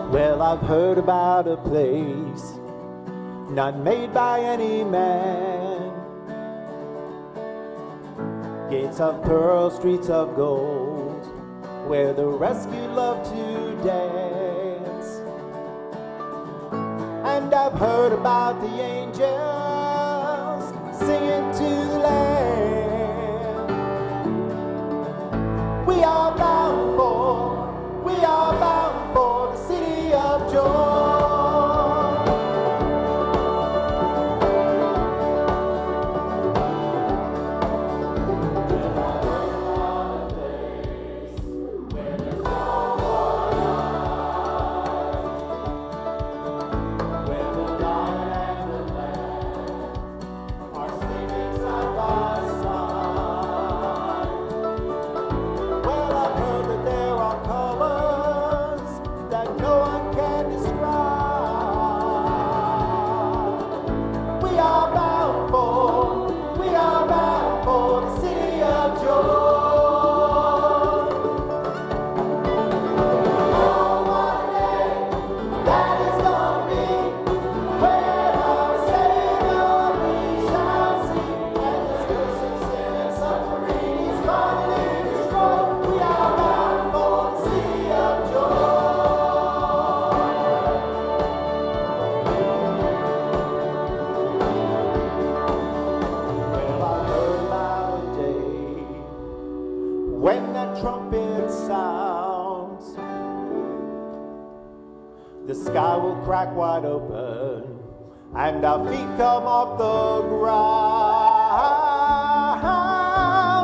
Well, I've heard about a place not made by any man. Gates of pearl, streets of gold, where the rescued love to dance. And I've heard about the angels singing to the Lamb. We are bound for the city of joy. When that trumpet sounds, the sky will crack wide open, and our feet come off the ground.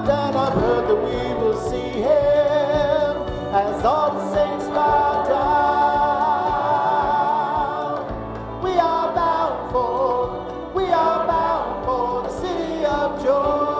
And I've heard that we will see Him as all the saints bow down. We are bound for the city of joy.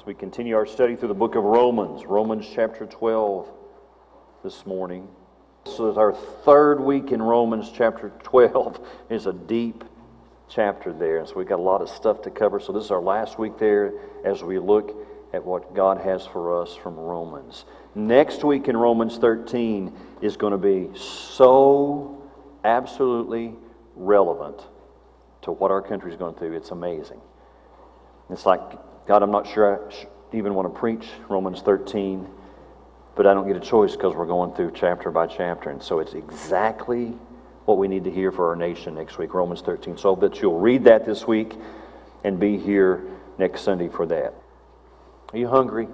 We continue our study through the book of Romans chapter 12 this morning. So it's our third week in Romans chapter 12. It's a deep chapter there, and so we've got a lot of stuff to cover. So this is our last week there as we look at what God has for us from Romans. Next week in Romans 13 is going to be so absolutely relevant to what our country is going through. It's amazing. It's like, God, I'm not sure I even want to preach Romans 13, but I don't get a choice because we're going through chapter by chapter. And so it's exactly what we need to hear for our nation next week, Romans 13. So that you'll read that this week and be here next Sunday for that. Are you hungry?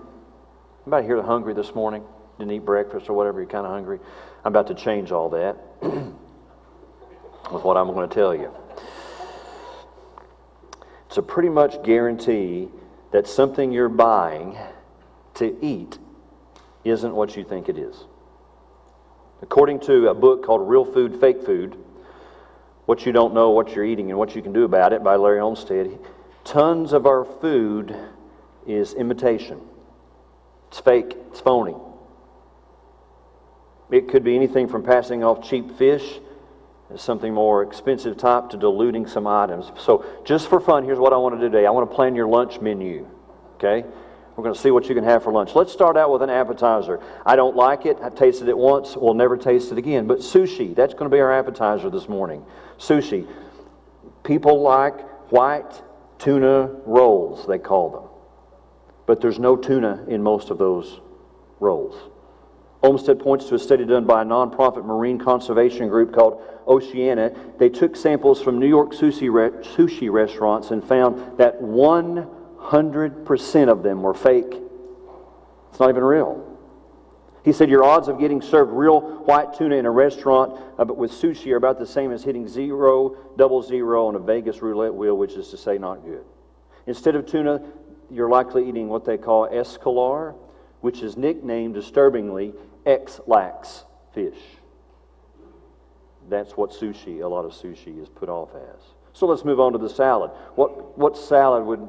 Anybody here hungry this morning? Didn't eat breakfast or whatever, you're kind of hungry? I'm about to change all that with what I'm going to tell you. It's a pretty much guarantee that something you're buying to eat isn't what you think it is. According to a book called Real Food, Fake Food, What You Don't Know, What You're Eating, and What You Can Do About It by Larry Olmstead, tons of our food is imitation. It's fake. It's phony. It could be anything from passing off cheap fish as something more expensive type to diluting some items. So just for fun, here's what I want to do today. I want to plan your lunch menu, okay? We're going to see what you can have for lunch. Let's start out with an appetizer. I don't like it. I've tasted it once. We'll never taste it again. But sushi, that's going to be our appetizer this morning. Sushi. People like white tuna rolls, they call them. But there's no tuna in most of those rolls. Olmsted points to a study done by a nonprofit marine conservation group called Oceana. They took samples from New York sushi restaurants and found that 100% of them were fake. It's not even real. He said your odds of getting served real white tuna in a restaurant but with sushi are about the same as hitting 000 on a Vegas roulette wheel, which is to say not good. Instead of tuna, you're likely eating what they call escolar, which is nicknamed disturbingly X-lax fish. That's what sushi, a lot of sushi, is put off as. So let's move on to the salad. What salad would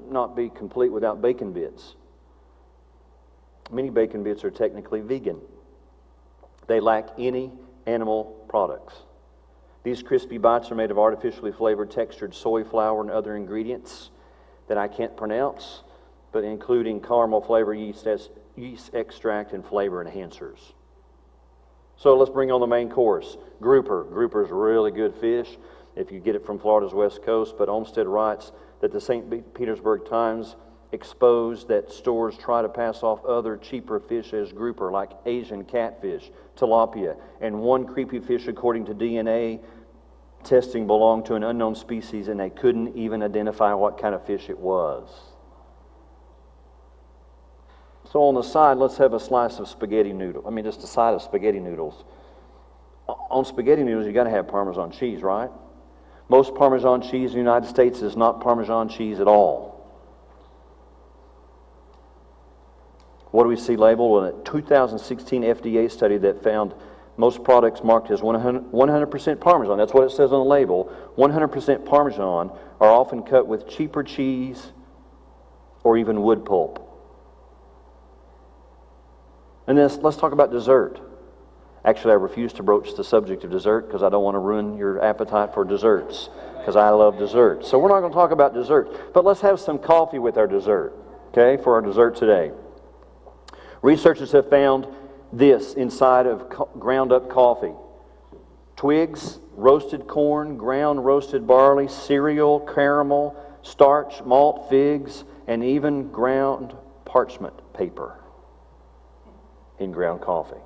not be complete without bacon bits? Many bacon bits are technically vegan. They lack any animal products. These crispy bites are made of artificially flavored textured soy flour and other ingredients that I can't pronounce, but including caramel flavor, yeast extract, and flavor enhancers. So let's bring on the main course. Grouper. Grouper's really good fish if you get it from Florida's west coast, but Olmsted writes that the St. Petersburg Times exposed that stores try to pass off other cheaper fish as grouper, like Asian catfish, tilapia, and one creepy fish, according to DNA testing, belonged to an unknown species, and they couldn't even identify what kind of fish it was. So on the side, let's have a slice of spaghetti noodle. Just a side of spaghetti noodles. On spaghetti noodles, you got to have Parmesan cheese, right? Most Parmesan cheese in the United States is not Parmesan cheese at all. What do we see labeled? Well, a 2016 FDA study that found most products marked as 100% Parmesan, that's what it says on the label, 100% Parmesan are often cut with cheaper cheese or even wood pulp. And then let's talk about dessert. Actually, I refuse to broach the subject of dessert because I don't want to ruin your appetite for desserts, because I love desserts. So we're not going to talk about dessert, but let's have some coffee with our dessert, okay, for our dessert today. Researchers have found this inside of ground up coffee: twigs, roasted corn, ground roasted barley, cereal, caramel, starch, malt, figs, and even ground parchment paper in ground coffee.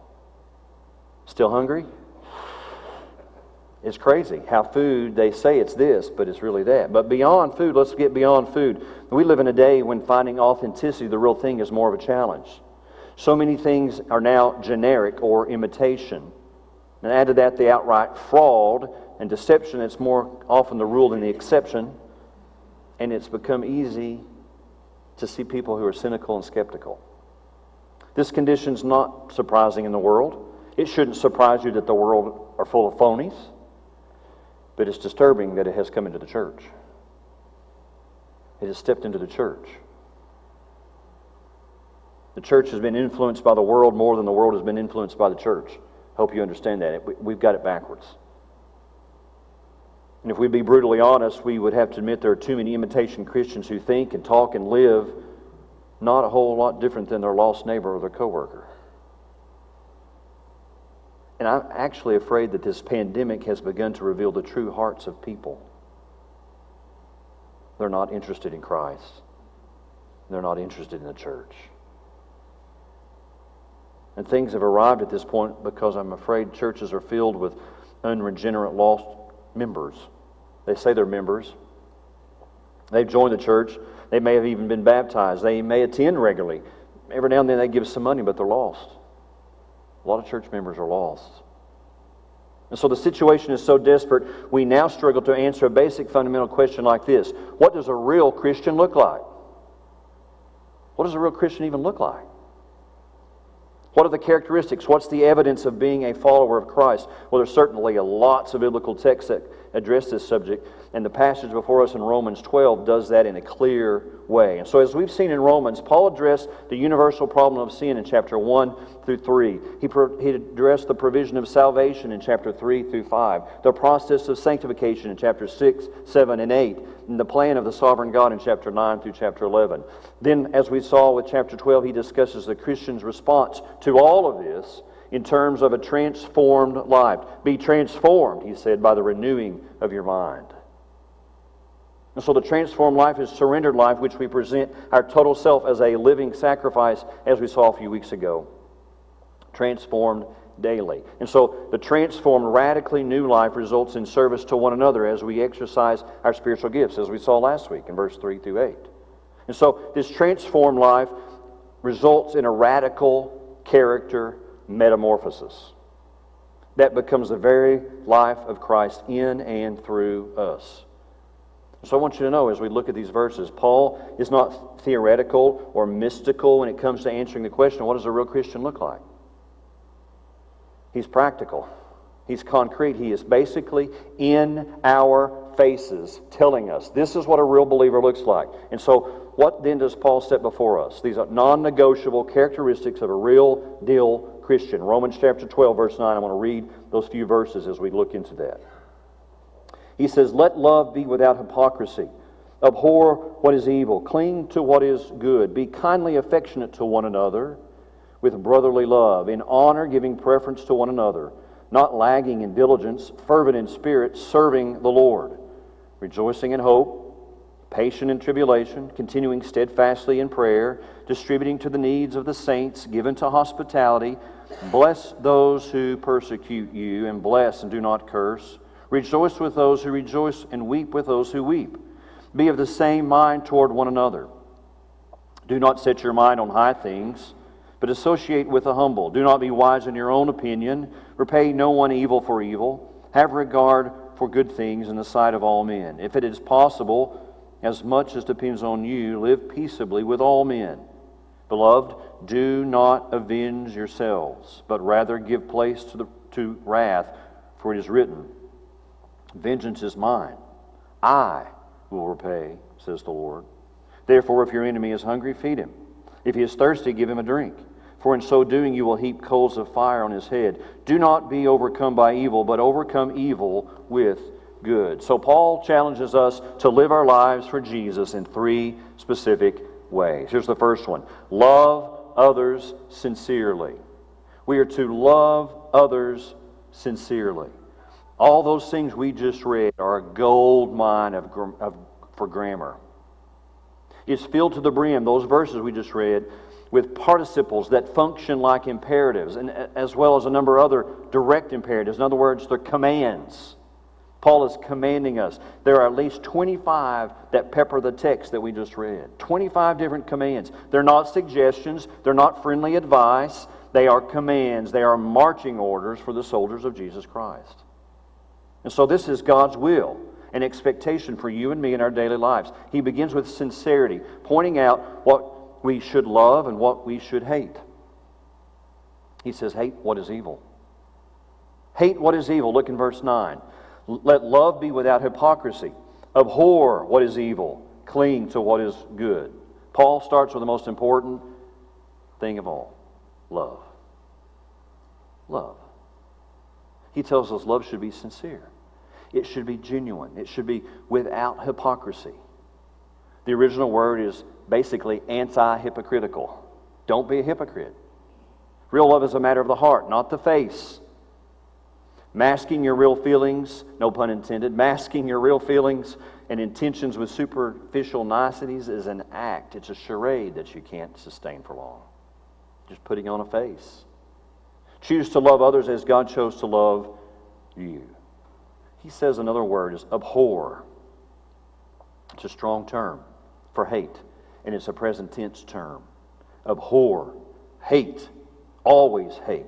Still hungry? It's crazy how food, they say it's this, but it's really that. But beyond food, let's get beyond food. We live in a day when finding authenticity, the real thing, is more of a challenge. So many things are now generic or imitation. And add to that the outright fraud and deception that's more often the rule than the exception. And it's become easy to see people who are cynical and skeptical. This condition's not surprising in the world. It shouldn't surprise you that the world are full of phonies. But it's disturbing that it has come into the church. It has stepped into the church. The church has been influenced by the world more than the world has been influenced by the church. Hope you understand that. We've got it backwards. And if we'd be brutally honest, we would have to admit there are too many imitation Christians who think and talk and live not a whole lot different than their lost neighbor or their coworker. And I'm actually afraid that this pandemic has begun to reveal the true hearts of people. They're not interested in Christ. They're not interested in the church. And things have arrived at this point because I'm afraid churches are filled with unregenerate, lost members. They say they're members. They've joined the church. They may have even been baptized. They may attend regularly. Every now and then they give some money, but they're lost. A lot of church members are lost. And so the situation is so desperate, we now struggle to answer a basic fundamental question like this: what does a real Christian look like? What does a real Christian even look like? What are the characteristics? What's the evidence of being a follower of Christ? Well, there's certainly lots of biblical texts that address this subject. And the passage before us in Romans 12 does that in a clear way. And so as we've seen in Romans, Paul addressed the universal problem of sin in chapter 1 through 3. He addressed the provision of salvation in chapter 3 through 5. The process of sanctification in chapter 6, 7, and 8. And the plan of the sovereign God in chapter 9 through chapter 11. Then, as we saw with chapter 12, he discusses the Christian's response to all of this in terms of a transformed life. Be transformed, he said, by the renewing of your mind. And so the transformed life is surrendered life, which we present our total self as a living sacrifice, as we saw a few weeks ago. Transformed daily. And so the transformed, radically new life results in service to one another as we exercise our spiritual gifts, as we saw last week in verse 3 through 8. And so this transformed life results in a radical character metamorphosis that becomes the very life of Christ in and through us. So I want you to know, as we look at these verses, Paul is not theoretical or mystical when it comes to answering the question, what does a real Christian look like? He's practical. He's concrete. He is basically in our faces telling us this is what a real believer looks like. And so what then does Paul set before us? These are non-negotiable characteristics of a real deal Christian. Romans chapter 12, verse 9. I want to read those few verses as we look into that. He says, let love be without hypocrisy. Abhor what is evil. Cling to what is good. Be kindly affectionate to one another with brotherly love. In honor, giving preference to one another. Not lagging in diligence, fervent in spirit, serving the Lord. Rejoicing in hope, patient in tribulation, continuing steadfastly in prayer, distributing to the needs of the saints, given to hospitality. Bless those who persecute you, and bless and do not curse. Rejoice with those who rejoice, and weep with those who weep. Be of the same mind toward one another. Do not set your mind on high things, but associate with the humble. Do not be wise in your own opinion. Repay no one evil for evil. Have regard for good things in the sight of all men. If it is possible, as much as depends on you, live peaceably with all men. Beloved, do not avenge yourselves, but rather give place to wrath, for it is written, vengeance is mine. I will repay, says the Lord. Therefore, if your enemy is hungry, feed him. If he is thirsty, give him a drink. For in so doing, you will heap coals of fire on his head. Do not be overcome by evil, but overcome evil with good. So Paul challenges us to live our lives for Jesus in three specific ways. Here's the first one. Love others sincerely. We are to love others sincerely. All those things we just read are a gold mine for grammar. It's filled to the brim, those verses we just read, with participles that function like imperatives, and as well as a number of other direct imperatives. In other words, they're commands. Paul is commanding us. There are at least 25 that pepper the text that we just read. 25 different commands. They're not suggestions. They're not friendly advice. They are commands. They are marching orders for the soldiers of Jesus Christ. And so this is God's will and expectation for you and me in our daily lives. He begins with sincerity, pointing out what we should love and what we should hate. He says, hate what is evil. Hate what is evil. Look in verse 9. Let love be without hypocrisy. Abhor what is evil. Cling to what is good. Paul starts with the most important thing of all. Love. Love. He tells us love should be sincere. It should be genuine. It should be without hypocrisy. The original word is basically anti-hypocritical. Don't be a hypocrite. Real love is a matter of the heart, not the face. Masking your real feelings, no pun intended, masking your real feelings and intentions with superficial niceties is an act. It's a charade that you can't sustain for long. Just putting on a face. Choose to love others as God chose to love you. He says another word is abhor. It's a strong term for hate, and it's a present tense term. Abhor, hate, always hate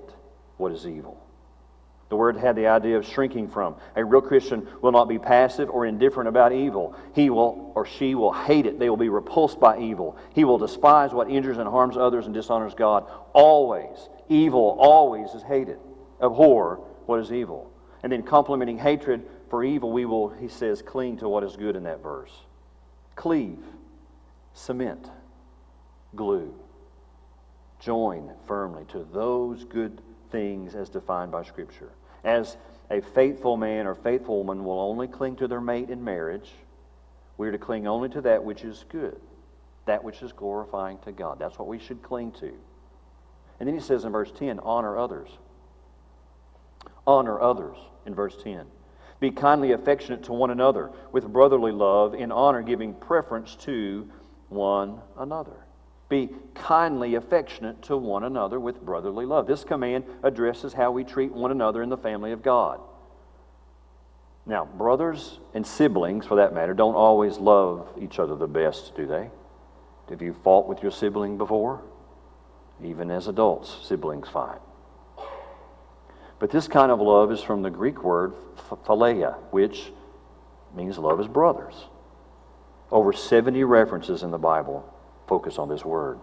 what is evil. The word had the idea of shrinking from. A real Christian will not be passive or indifferent about evil. He will or she will hate it. They will be repulsed by evil. He will despise what injures and harms others and dishonors God. Always, evil always is hated. Abhor what is evil. And then complementing hatred for evil, we will, he says, cling to what is good in that verse. Cleave, cement, glue. Join firmly to those good things as defined by Scripture. As a faithful man or faithful woman will only cling to their mate in marriage, we are to cling only to that which is good, that which is glorifying to God. That's what we should cling to. And then he says in verse 10, honor others. Honor others in verse 10. Be kindly affectionate to one another with brotherly love, in honor giving preference to one another. Be kindly affectionate to one another with brotherly love. This command addresses how we treat one another in the family of God. Now, brothers and siblings, for that matter, don't always love each other the best, do they? Have you fought with your sibling before? Even as adults, siblings fight. But this kind of love is from the Greek word philia, which means love as brothers. Over 70 references in the Bible focus on this word.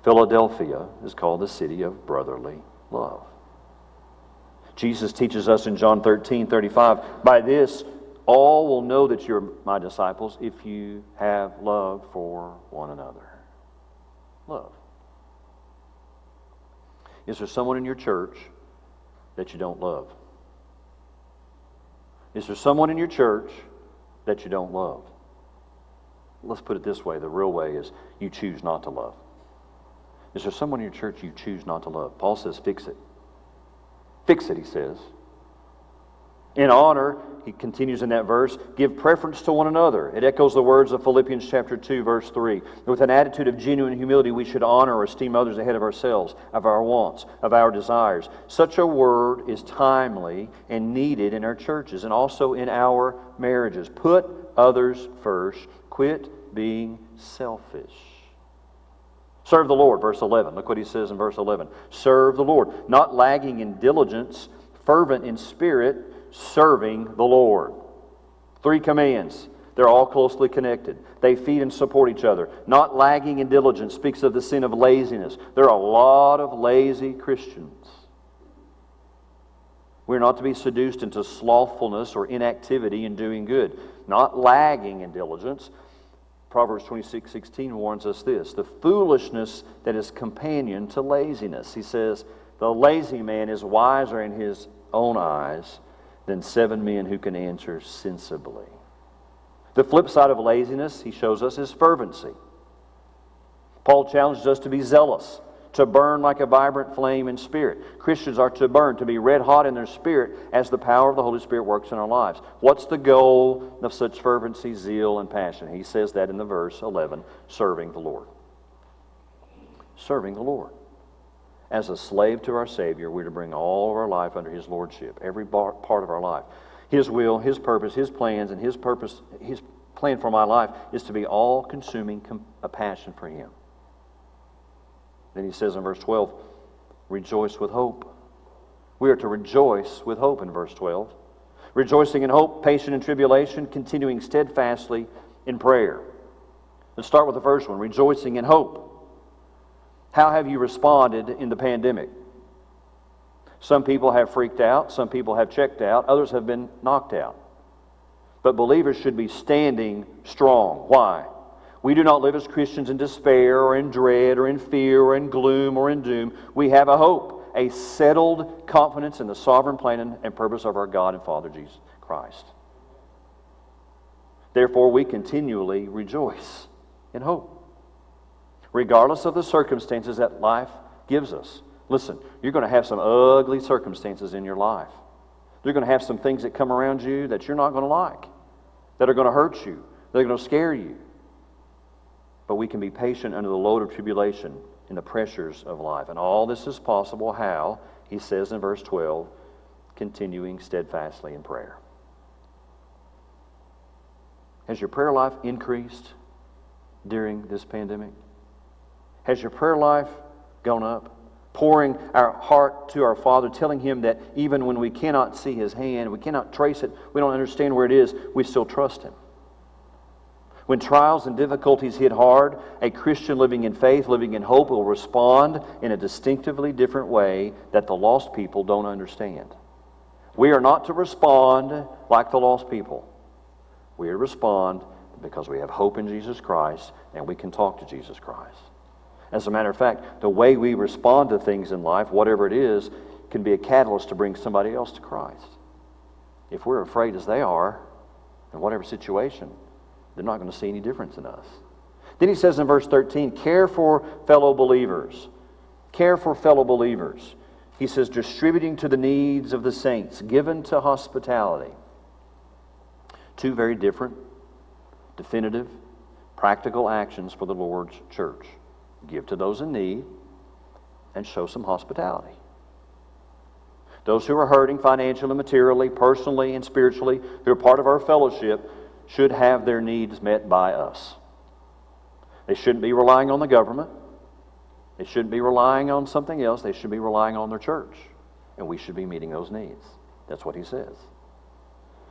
Philadelphia is called the city of brotherly love. Jesus teaches us in John 13:35, by this all will know that you're my disciples if you have love for one another. Love. Is there someone in your church that you don't love? Is there someone in your church that you don't love? Let's put it this way. The real way is you choose not to love. Is there someone in your church you choose not to love? Paul says fix it. Fix it, he says. In honor, he continues in that verse, give preference to one another. It echoes the words of Philippians chapter 2, verse 3. With an attitude of genuine humility, we should honor or esteem others ahead of ourselves, of our wants, of our desires. Such a word is timely and needed in our churches and also in our marriages. Put others first. Quit being selfish. Serve the Lord, verse 11. Look what he says in verse 11. Serve the Lord, not lagging in diligence, fervent in spirit, serving the Lord. 3 commands. They're all closely connected. They feed and support each other. Not lagging in diligence speaks of the sin of laziness. There are a lot of lazy Christians. We're not to be seduced into slothfulness or inactivity in doing good. Not lagging in diligence. Proverbs 26:16 warns us this, the foolishness that is companion to laziness. He says, the lazy man is wiser in his own eyes than 7 men who can answer sensibly. The flip side of laziness, he shows us, is fervency. Paul challenges us to be zealous, to burn like a vibrant flame in spirit. Christians are to burn, to be red hot in their spirit as the power of the Holy Spirit works in our lives. What's the goal of such fervency, zeal, and passion? He says that in the verse 11, serving the Lord. Serving the Lord. As a slave to our Savior, we're to bring all of our life under His Lordship, every part of our life. His will, His purpose, His plans, and His purpose, His plan for my life is to be all-consuming a passion for Him. Then he says in verse 12, rejoice with hope. We are to rejoice with hope in verse 12. Rejoicing in hope, patient in tribulation, continuing steadfastly in prayer. Let's start with the first one, rejoicing in hope. How have you responded in the pandemic? Some people have freaked out, some people have checked out, others have been knocked out. But believers should be standing strong. Why? We do not live as Christians in despair or in dread or in fear or in gloom or in doom. We have a hope, a settled confidence in the sovereign plan and purpose of our God and Father Jesus Christ. Therefore, we continually rejoice in hope, regardless of the circumstances that life gives us. Listen, you're going to have some ugly circumstances in your life. You're going to have some things that come around you that you're not going to like, that are going to hurt you, that are going to scare you. But we can be patient under the load of tribulation in the pressures of life. And all this is possible, how? He says in verse 12, continuing steadfastly in prayer. Has your prayer life increased during this pandemic? Has your prayer life gone up? Pouring our heart to our Father, telling Him that even when we cannot see His hand, we cannot trace it, we don't understand where it is, we still trust Him. When trials and difficulties hit hard, a Christian living in faith, living in hope, will respond in a distinctively different way that the lost people don't understand. We are not to respond like the lost people. We are to respond because we have hope in Jesus Christ and we can talk to Jesus Christ. As a matter of fact, the way we respond to things in life, whatever it is, can be a catalyst to bring somebody else to Christ. If we're afraid as they are, in whatever situation, they're not going to see any difference in us. Then he says in verse 13, care for fellow believers. Care for fellow believers. He says, distributing to the needs of the saints, given to hospitality. Two very different, definitive, practical actions for the Lord's church. Give to those in need and show some hospitality. Those who are hurting financially, materially, personally, and spiritually, who are part of our fellowship, should have their needs met by us. They shouldn't be relying on the government. They shouldn't be relying on something else. They should be relying on their church. And we should be meeting those needs. That's what he says.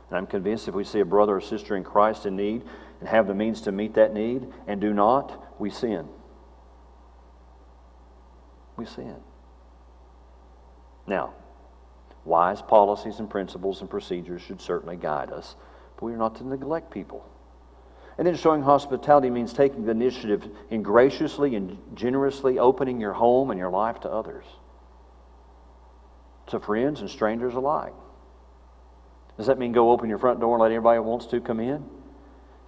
And I'm convinced if we see a brother or sister in Christ in need and have the means to meet that need and do not, we sin. We sin. Now, wise policies and principles and procedures should certainly guide us, but we are not to neglect people. And then showing hospitality means taking the initiative in graciously and generously opening your home and your life to others, to friends and strangers alike. Does that mean go open your front door and let everybody who wants to come in?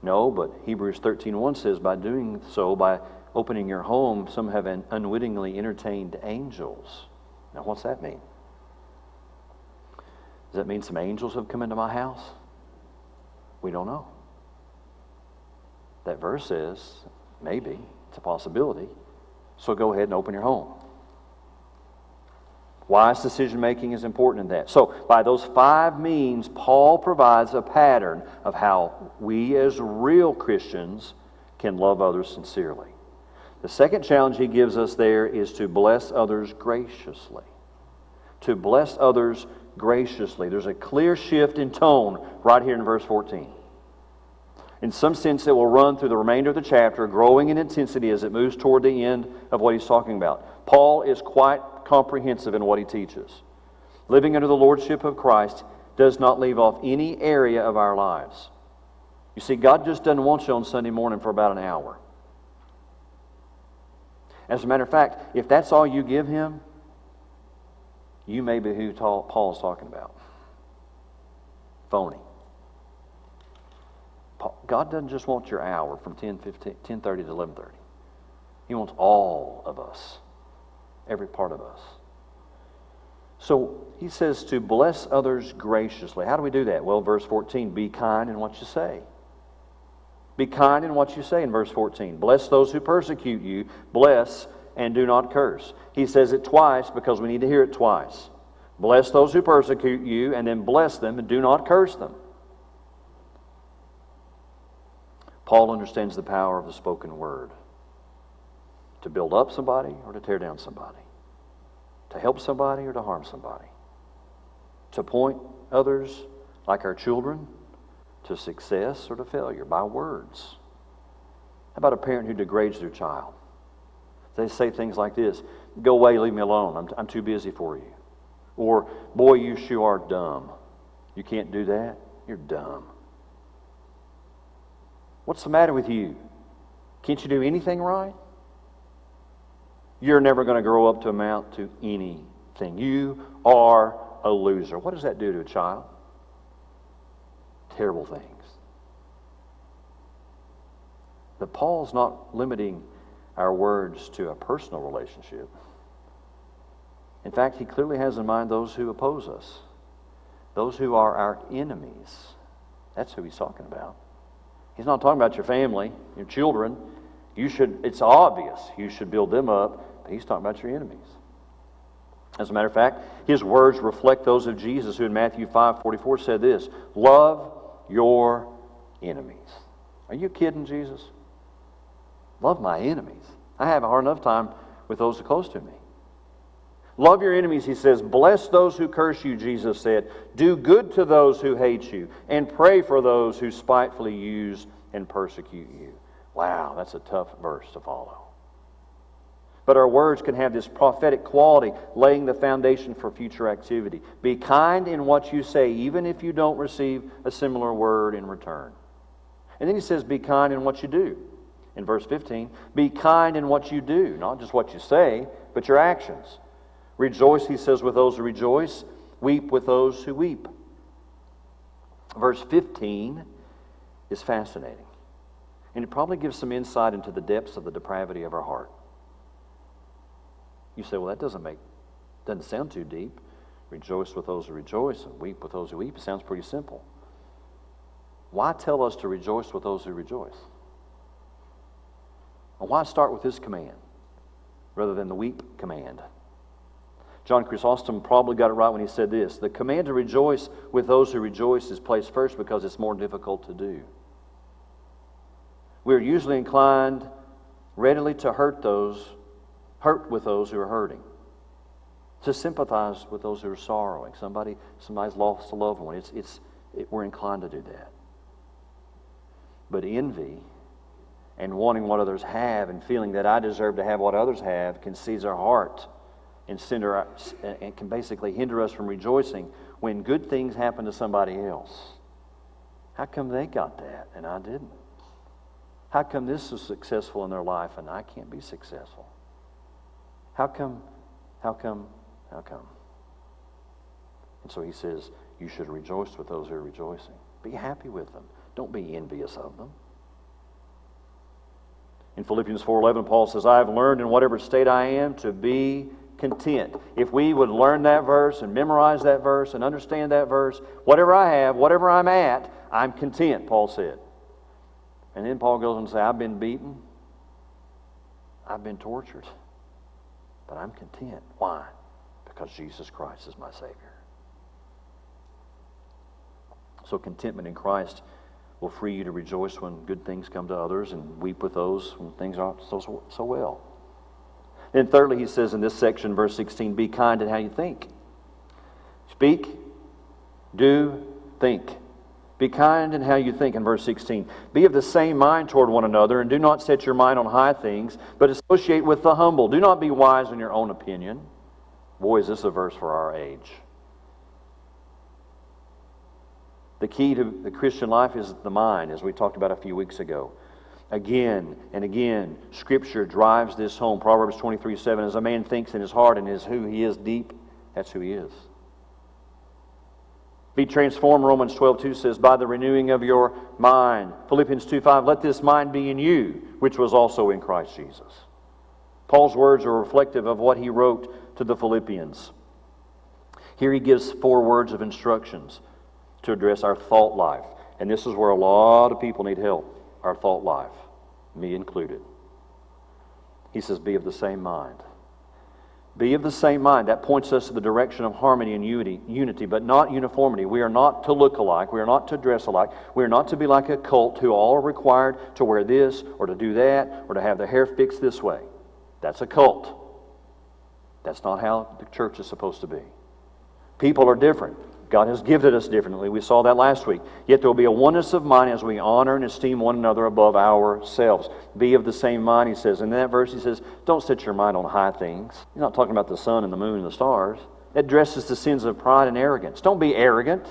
No, but Hebrews 13:1 says by doing so, by opening your home, some have unwittingly entertained angels. Now what's that mean? Does that mean some angels have come into my house? We don't know. That verse says, maybe, it's a possibility. So go ahead and open your home. Wise decision making is important in that. So by those 5 means, Paul provides a pattern of how we as real Christians can love others sincerely. The second challenge he gives us there is to bless others graciously. To bless others graciously. There's a clear shift in tone right here in verse 14. In some sense, it will run through the remainder of the chapter, growing in intensity as it moves toward the end of what he's talking about. Paul is quite comprehensive in what he teaches. Living under the lordship of Christ does not leave off any area of our lives. You see, God just doesn't want you on Sunday morning for about an hour. As a matter of fact, if that's all you give Him, you may be who Paul's talking about. Phony. God doesn't just want your hour from 10:30 to 11:30. He wants all of us. Every part of us. So he says to bless others graciously. How do we do that? Well, verse 14, be kind in what you say. Be kind in what you say in verse 14. Bless those who persecute you. Bless and do not curse. He says it twice because we need to hear it twice. Bless those who persecute you, and then bless them and do not curse them. Paul understands the power of the spoken word. To build up somebody or to tear down somebody. To help somebody or to harm somebody. To point others, like our children, to success or to failure by words. How about a parent who degrades their child? They say things like this, go away, leave me alone, I'm too busy for you. Or, boy, you sure are dumb. You can't do that? You're dumb. What's the matter with you? Can't you do anything right? You're never going to grow up to amount to anything. You are a loser. What does that do to a child? Terrible things. But Paul's not limiting our words to a personal relationship. In fact, he clearly has in mind those who oppose us. Those who are our enemies. That's who he's talking about. He's not talking about your family, your children. It's obvious you should build them up, but he's talking about your enemies. As a matter of fact, his words reflect those of Jesus, who in Matthew 5:44 said this, love your enemies. Are you kidding, Jesus? Love my enemies. I have a hard enough time with those close to me. Love your enemies, he says. Bless those who curse you, Jesus said. Do good to those who hate you, and pray for those who spitefully use and persecute you. Wow, that's a tough verse to follow. But our words can have this prophetic quality, laying the foundation for future activity. Be kind in what you say, even if you don't receive a similar word in return. And then he says, be kind in what you do. In verse 15, be kind in what you do, not just what you say, but your actions. Rejoice, he says, with those who rejoice. Weep with those who weep. Verse 15 is fascinating. And it probably gives some insight into the depths of the depravity of our heart. You say, well, that doesn't sound too deep. Rejoice with those who rejoice and weep with those who weep. It sounds pretty simple. Why tell us to rejoice with those who rejoice? And why start with this command rather than the weep command? John Chrysostom probably got it right when he said this: the command to rejoice with those who rejoice is placed first because it's more difficult to do. We are usually inclined readily to hurt with those who are hurting, to sympathize with those who are sorrowing. Somebody's lost a loved one. We're inclined to do that. But envy and wanting what others have and feeling that I deserve to have what others have can seize our heart and can basically hinder us from rejoicing when good things happen to somebody else. How come they got that and I didn't? How come this is successful in their life and I can't be successful? How come? And so he says, you should rejoice with those who are rejoicing. Be happy with them. Don't be envious of them. In Philippians 4:11, Paul says, I have learned in whatever state I am to be content. If we would learn that verse and memorize that verse and understand that verse, whatever I have, whatever I'm at, I'm content, Paul said. And then Paul goes on to say, I've been beaten. I've been tortured. But I'm content. Why? Because Jesus Christ is my Savior. So contentment in Christ will free you to rejoice when good things come to others and weep with those when things aren't so well. Then thirdly, he says in this section, verse 16, be kind in how you think. Speak, do, think. Be kind in how you think in verse 16. Be of the same mind toward one another, and do not set your mind on high things, but associate with the humble. Do not be wise in your own opinion. Boy, is this a verse for our age. The key to the Christian life is the mind, as we talked about a few weeks ago. Again and again, Scripture drives this home. Proverbs 23:7, as a man thinks in his heart and is who he is deep, that's who he is. Be transformed, Romans 12:2 says, by the renewing of your mind. Philippians 2:5, let this mind be in you, which was also in Christ Jesus. Paul's words are reflective of what he wrote to the Philippians. Here he gives 4 words of instructions to address our thought life. And this is where a lot of people need help, our thought life, me included. He says, be of the same mind. Be of the same mind. That points us to the direction of harmony and unity, but not uniformity. We are not to look alike. We are not to dress alike. We are not to be like a cult who all are required to wear this or to do that or to have their hair fixed this way. That's a cult. That's not how the church is supposed to be. People are different. God has gifted us differently. We saw that last week. Yet there will be a oneness of mind as we honor and esteem one another above ourselves. Be of the same mind, he says. And in that verse he says, don't set your mind on high things. He's not talking about the sun and the moon and the stars. It addresses the sins of pride and arrogance. Don't be arrogant.